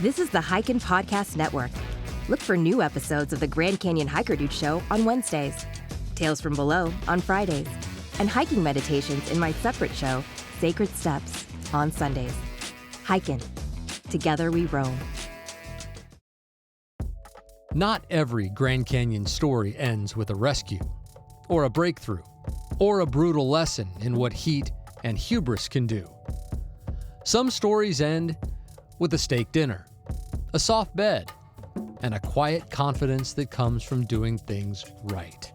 This is the hiKin Podcast Network. Look for new episodes of the Grand Canyon Hiker Dude Show on Wednesdays, Tales from Below on Fridays, and hiking meditations in my separate show, Sacred Steps, on Sundays. hiKin. Together we roam. Not every Grand Canyon story ends with a rescue, or a breakthrough, or a brutal lesson in what heat and hubris can do. Some stories end with a steak dinner, a soft bed, and a quiet confidence that comes from doing things right.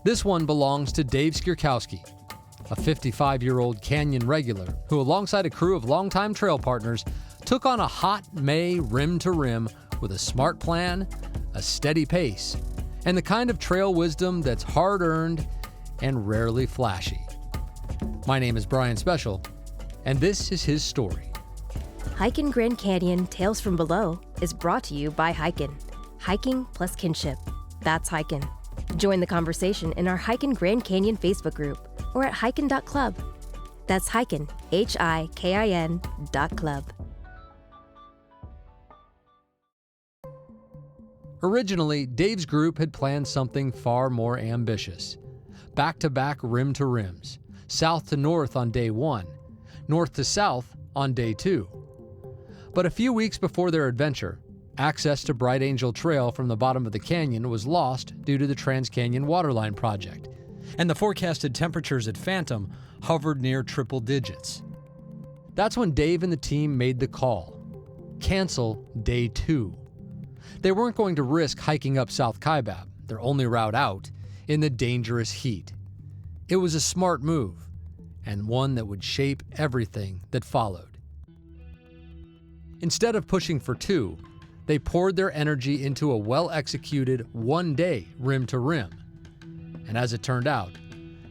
This one belongs to Dave Skierkowski, a 55-year-old canyon regular who, alongside a crew of longtime trail partners, took on a hot May Rim2Rim with a smart plan, a steady pace, and the kind of trail wisdom that's hard-earned and rarely flashy. My name is Brian Special, and this is his story. hiKin Grand Canyon Tales from Below is brought to you by hiKin. Hiking plus kinship. That's hiKin. Join the conversation in our hiKin Grand Canyon Facebook group or at hikin.club. That's hiKin, HIKIN.club. Originally, Dave's group had planned something far more ambitious. Back-to-back Rim2Rims, south to north on day 1, north to south on day 2. But a few weeks before their adventure, access to Bright Angel Trail from the bottom of the canyon was lost due to the Trans-Canyon Waterline project, and the forecasted temperatures at Phantom hovered near triple digits. That's when Dave and the team made the call: cancel day 2. They weren't going to risk hiking up South Kaibab, their only route out, in the dangerous heat. It was a smart move, and one that would shape everything that followed. Instead of pushing for 2, they poured their energy into a well-executed one-day Rim2Rim. And as it turned out,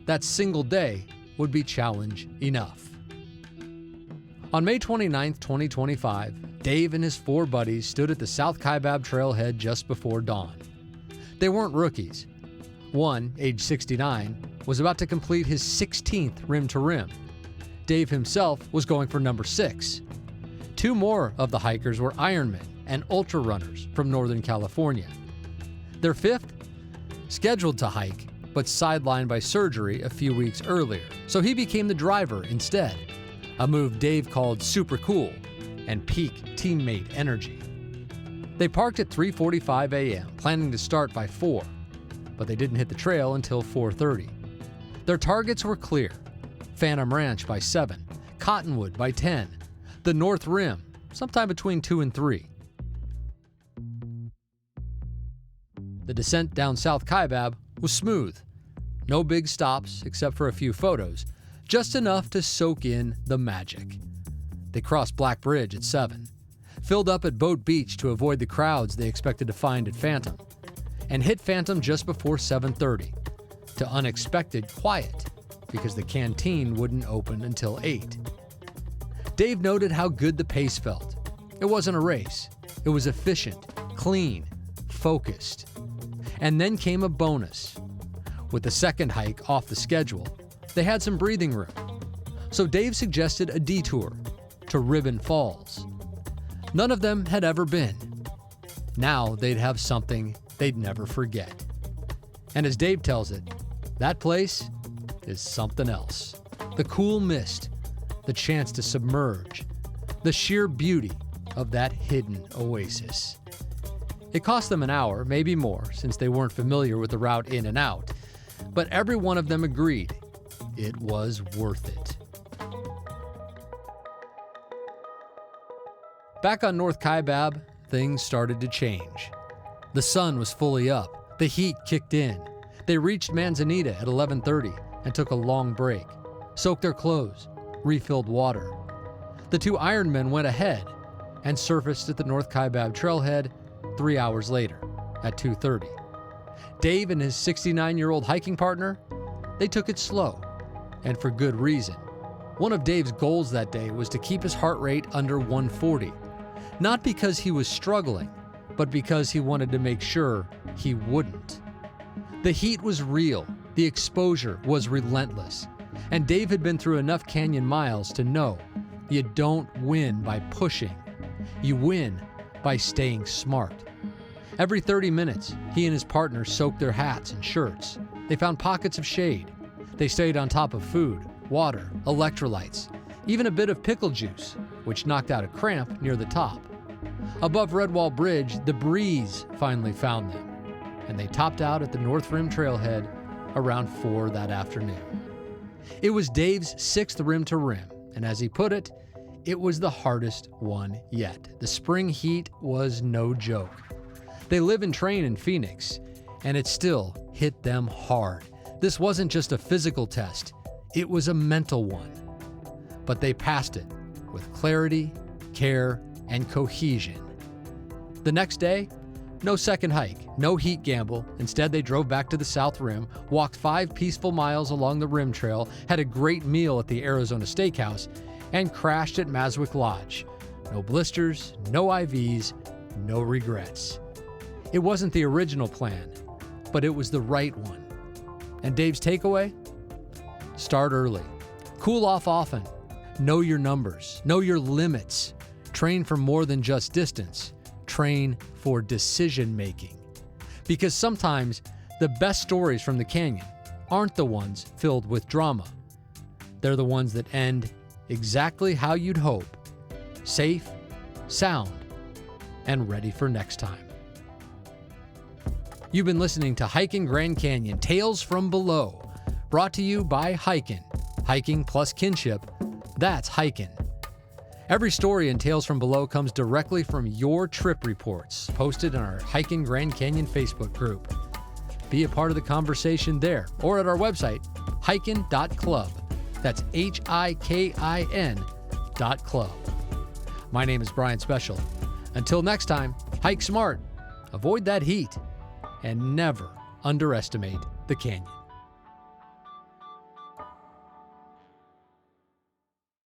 that single day would be challenge enough. On May 29, 2025, Dave and his 4 buddies stood at the South Kaibab trailhead just before dawn. They weren't rookies. One, age 69, was about to complete his 16th Rim2Rim. Dave himself was going for number 6. 2 more of the hikers were Ironmen and ultra runners from Northern California. Their 5th, scheduled to hike, but sidelined by surgery a few weeks earlier, so he became the driver instead, a move Dave called super cool and peak teammate energy. They parked at 3:45 a.m., planning to start by 4, but they didn't hit the trail until 4:30. Their targets were clear: Phantom Ranch by 7, Cottonwood by 10, the North Rim sometime between 2 and 3. The descent down South Kaibab was smooth. No big stops except for a few photos, just enough to soak in the magic. They crossed Black Bridge at 7, filled up at Boat Beach to avoid the crowds they expected to find at Phantom, and hit Phantom just before 7:30, to unexpected quiet because the canteen wouldn't open until 8. Dave noted how good the pace felt. It wasn't a race. It was efficient, clean, focused. And then came a bonus. With the second hike off the schedule, they had some breathing room. So Dave suggested a detour to Ribbon Falls. None of them had ever been. Now they'd have something they'd never forget. And as Dave tells it, that place is something else. The cool mist, the chance to submerge, the sheer beauty of that hidden oasis. It cost them an hour, maybe more, since they weren't familiar with the route in and out, but every one of them agreed it was worth it. Back on North Kaibab, things started to change. The sun was fully up, the heat kicked in. They reached Manzanita at 11:30 and took a long break, soaked their clothes, refilled water. The 2 Ironmen went ahead and surfaced at the North Kaibab trailhead 3 hours later at 2:30. Dave and his 69-year-old hiking partner, they took it slow, and for good reason. One of Dave's goals that day was to keep his heart rate under 140, not because he was struggling, but because he wanted to make sure he wouldn't. The heat was real, the exposure was relentless, and Dave had been through enough canyon miles to know you don't win by pushing. You win by staying smart. Every 30 minutes, he and his partner soaked their hats and shirts. They found pockets of shade. They stayed on top of food, water, electrolytes, even a bit of pickle juice, which knocked out a cramp near the top. Above Redwall Bridge, the breeze finally found them, and they topped out at the North Rim trailhead around 4 that afternoon. It was Dave's 6th Rim2Rim, and as he put it, it was the hardest one yet. The spring heat was no joke. They live and train in Phoenix, and it still hit them hard. This wasn't just a physical test, it was a mental one. But they passed it with clarity, care, and cohesion. The next day, no second hike, no heat gamble. Instead, they drove back to the South Rim, walked 5 peaceful miles along the Rim Trail, had a great meal at the Arizona Steakhouse, and crashed at Maswick Lodge. No blisters, no IVs, no regrets. It wasn't the original plan, but it was the right one. And Dave's takeaway? Start early. Cool off often. Know your numbers. Know your limits. Train for more than just distance. Train for decision making. Because sometimes the best stories from the canyon aren't the ones filled with drama. They're the ones that end exactly how you'd hope. Safe, sound, and ready for next time. You've been listening to hiKin Grand Canyon, Tales from Below, brought to you by hiKin. Hiking plus kinship, that's hiKin. Every story in Tales from Below comes directly from your trip reports, posted in our hiKin Grand Canyon Facebook group. Be a part of the conversation there, or at our website, hikin.club. That's HIKIN.club. My name is Brian Special. Until next time, hike smart, avoid that heat, and never underestimate the canyon.